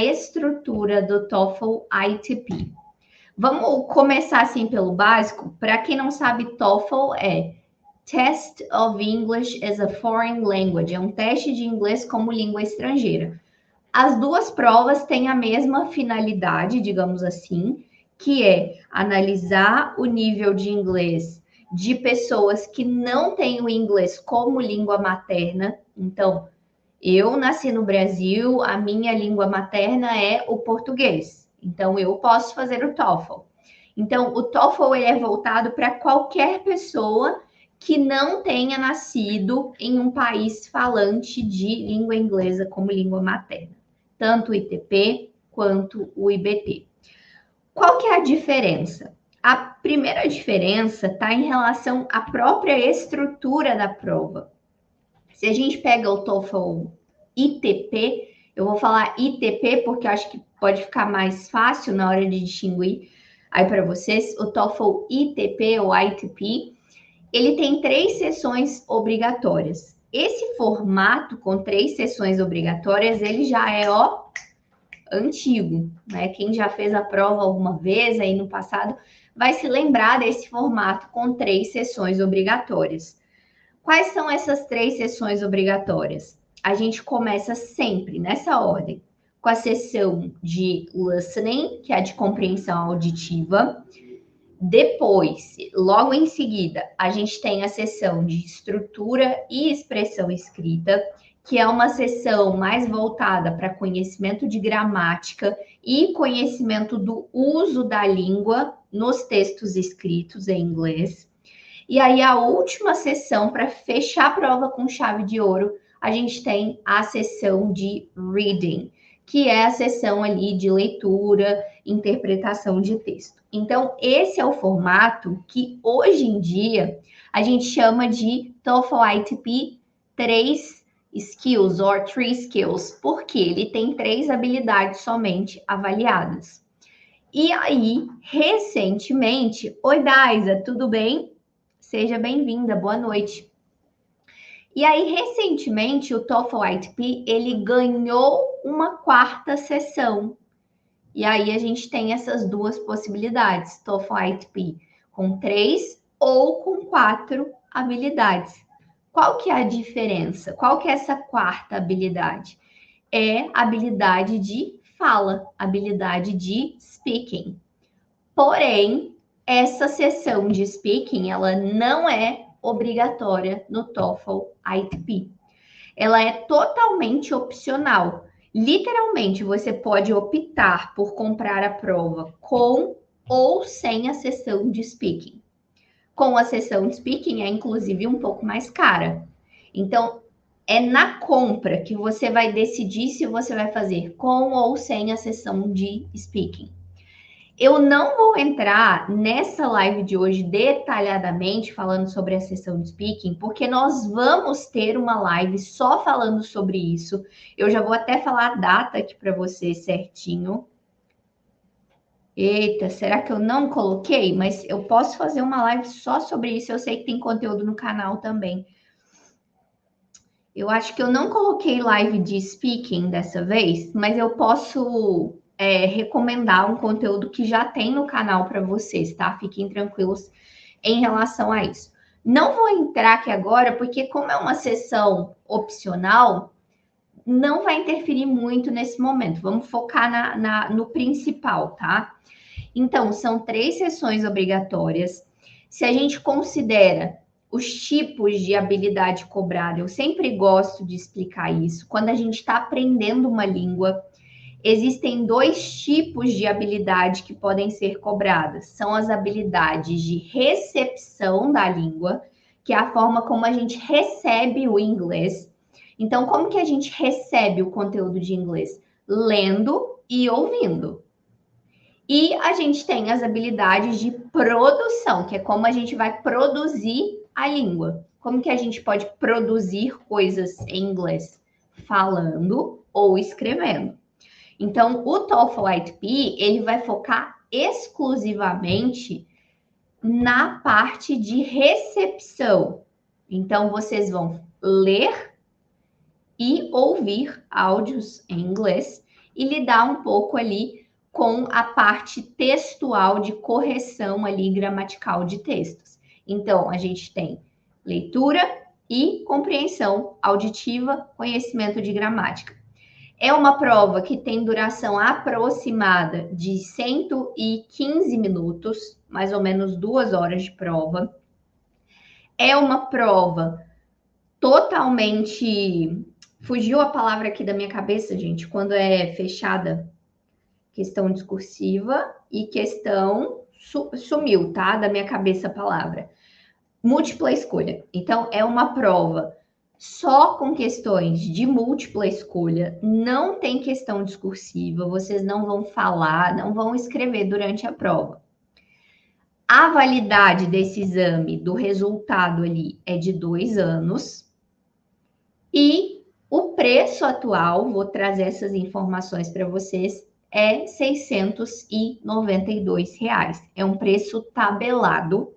estrutura do TOEFL ITP. Vamos começar assim pelo básico. Para quem não sabe, TOEFL é Test of English as a Foreign Language, é um teste de inglês como língua estrangeira. As duas provas têm a mesma finalidade, digamos assim, que é analisar o nível de inglês de pessoas que não têm o inglês como língua materna. Então, eu nasci no Brasil, a minha língua materna é o português. Então, eu posso fazer o TOEFL. Então, o TOEFL ele é voltado para qualquer pessoa que não tenha nascido em um país falante de língua inglesa como língua materna, tanto o ITP quanto o IBT. Qual que é a diferença? A primeira diferença está em relação à própria estrutura da prova. Se a gente pega o TOEFL ITP, eu vou falar ITP porque eu acho que pode ficar mais fácil na hora de distinguir aí para vocês. O TOEFL ITP ou ITP, ele tem 3 sessões obrigatórias. Esse formato com 3 sessões obrigatórias, ele já é, antigo, né? Quem já fez a prova alguma vez aí no passado vai se lembrar desse formato com 3 sessões obrigatórias. Quais são essas 3 sessões obrigatórias? A gente começa sempre nessa ordem, com a sessão de listening, que é a de compreensão auditiva. Depois, logo em seguida, a gente tem a sessão de estrutura e expressão escrita, que é uma sessão mais voltada para conhecimento de gramática e conhecimento do uso da língua nos textos escritos em inglês. E aí, a última sessão, para fechar a prova com chave de ouro, a gente tem a sessão de reading, que é a sessão ali de leitura, interpretação de texto. Então, esse é o formato que hoje em dia a gente chama de TOEFL ITP 3 skills or 3 skills, porque ele tem 3 habilidades somente avaliadas. E aí, recentemente, oi Daisa, tudo bem? Seja bem-vinda, boa noite. E aí, recentemente, o TOEFL ITP, ele ganhou uma 4ª sessão. E aí, a gente tem essas duas possibilidades, TOEFL ITP com 3 ou com 4 habilidades. Qual que é a diferença? Qual que é essa 4ª habilidade? É a habilidade de fala, habilidade de speaking. Porém, essa sessão de speaking, ela não é obrigatória no TOEFL ITP. Ela é totalmente opcional. Literalmente, você pode optar por comprar a prova com ou sem a sessão de speaking. Com a sessão de speaking, é inclusive um pouco mais cara. Então, é na compra que você vai decidir se você vai fazer com ou sem a sessão de speaking. Eu não vou entrar nessa live de hoje detalhadamente falando sobre a sessão de speaking, porque nós vamos ter uma live só falando sobre isso. Eu já vou até falar a data aqui para você certinho. Eita, será que eu não coloquei? Mas eu posso fazer uma live só sobre isso. Eu sei que tem conteúdo no canal também. Eu acho que eu não coloquei live de speaking dessa vez, mas eu posso recomendar um conteúdo que já tem no canal para vocês, tá? Fiquem tranquilos em relação a isso. Não vou entrar aqui agora, porque como é uma sessão opcional, não vai interferir muito nesse momento. Vamos focar no principal, tá? Então, são 3 sessões obrigatórias. Se a gente considera os tipos de habilidade cobrada, eu sempre gosto de explicar isso. Quando a gente está aprendendo uma língua, existem 2 tipos de habilidade que podem ser cobradas. São as habilidades de recepção da língua, que é a forma como a gente recebe o inglês. Então, como que a gente recebe o conteúdo de inglês? Lendo e ouvindo. E a gente tem as habilidades de produção, que é como a gente vai produzir a língua. Como que a gente pode produzir coisas em inglês? Falando ou escrevendo. Então, o TOEFL ITP, ele vai focar exclusivamente na parte de recepção. Então, vocês vão ler e ouvir áudios em inglês e lidar um pouco ali com a parte textual de correção ali gramatical de textos. Então, a gente tem leitura e compreensão auditiva, conhecimento de gramática. É uma prova que tem duração aproximada de 115 minutos, mais ou menos 2 horas de prova. É uma prova totalmente... Fugiu a palavra aqui da minha cabeça, gente, quando é fechada. Questão discursiva e questão... Sumiu, tá? Da minha cabeça a palavra. Múltipla escolha. Então, é uma prova só com questões de múltipla escolha, não tem questão discursiva, vocês não vão falar, não vão escrever durante a prova. A validade desse exame, do resultado ali, é de 2 anos. E o preço atual, vou trazer essas informações para vocês, é R$ 692. É um preço tabelado.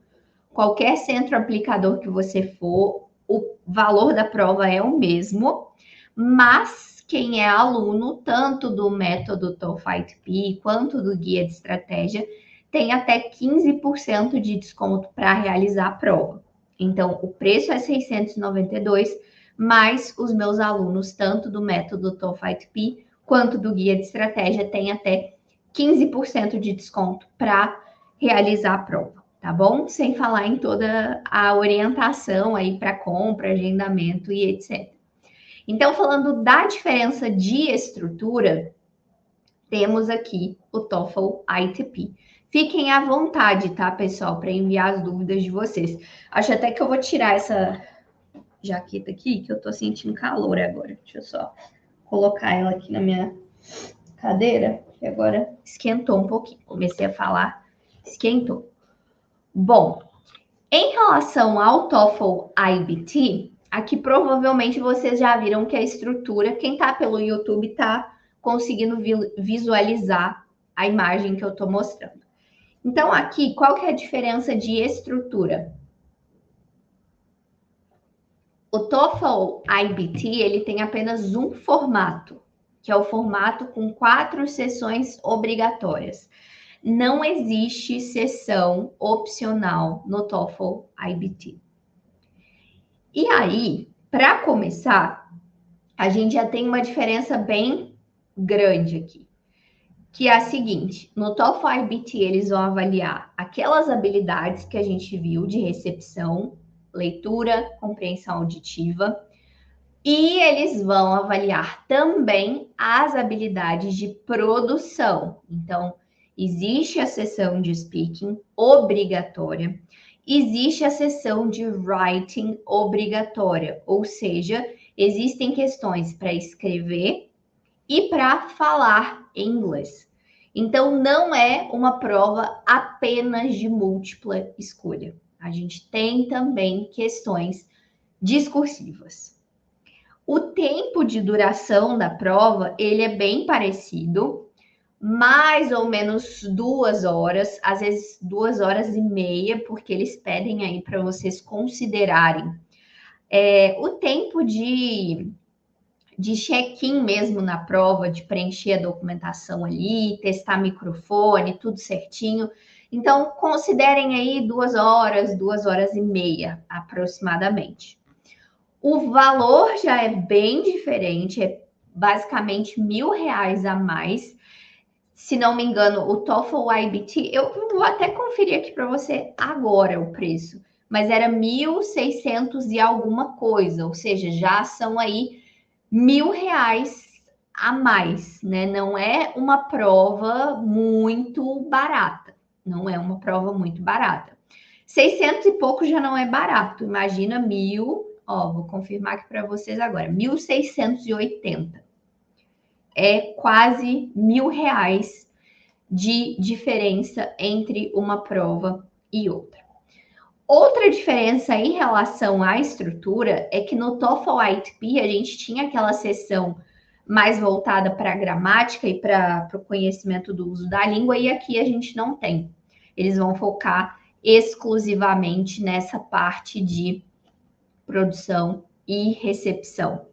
Qualquer centro aplicador que você for, o valor da prova é o mesmo, mas quem é aluno, tanto do método TOEFL quanto do guia de estratégia, tem até 15% de desconto para realizar a prova. Então, o preço é 692, mas os meus alunos, tanto do método TOEFL quanto do guia de estratégia, têm até 15% de desconto para realizar a prova. Tá bom? Sem falar em toda a orientação aí para compra, agendamento e etc. Então, falando da diferença de estrutura, temos aqui o TOEFL ITP. Fiquem à vontade, tá, pessoal, para enviar as dúvidas de vocês. Acho até que eu vou tirar essa jaqueta aqui, que eu tô sentindo calor agora. Deixa eu só colocar ela aqui na minha cadeira, que agora esquentou um pouquinho. Comecei a falar, esquentou. Bom, em relação ao TOEFL IBT, aqui provavelmente vocês já viram que a estrutura, quem está pelo YouTube está conseguindo visualizar a imagem que eu estou mostrando. Então, aqui, qual que é a diferença de estrutura? O TOEFL IBT, ele tem apenas um formato, que é o formato com 4 sessões obrigatórias. Não existe sessão opcional no TOEFL IBT. E aí, para começar, a gente já tem uma diferença bem grande aqui, que é a seguinte: no TOEFL IBT eles vão avaliar aquelas habilidades que a gente viu de recepção, leitura, compreensão auditiva, e eles vão avaliar também as habilidades de produção. Então, existe a sessão de speaking obrigatória, existe a sessão de writing obrigatória, ou seja, existem questões para escrever e para falar inglês. Então, não é uma prova apenas de múltipla escolha. A gente tem também questões discursivas. O tempo de duração da prova, ele é bem parecido, mais ou menos 2 horas, às vezes 2 horas e meia, porque eles pedem aí para vocês considerarem o tempo de check-in mesmo na prova, de preencher a documentação ali, testar microfone, tudo certinho. Então, considerem aí 2 horas e meia, aproximadamente. O valor já é bem diferente, é basicamente R$1.000 a mais. Se não me engano, o TOEFL IBT, eu vou até conferir aqui para você agora o preço, mas era 1.600 e alguma coisa, ou seja, já são aí R$1.000 a mais, né? Não é uma prova muito barata, não é uma prova muito barata. 600 e pouco já não é barato, imagina 1.000. Ó, vou confirmar aqui para vocês agora. 1.680. É quase R$1.000 de diferença entre uma prova e outra. Outra diferença em relação à estrutura é que no TOEFL ITP a gente tinha aquela sessão mais voltada para a gramática e para o conhecimento do uso da língua, e aqui a gente não tem. Eles vão focar exclusivamente nessa parte de produção e recepção.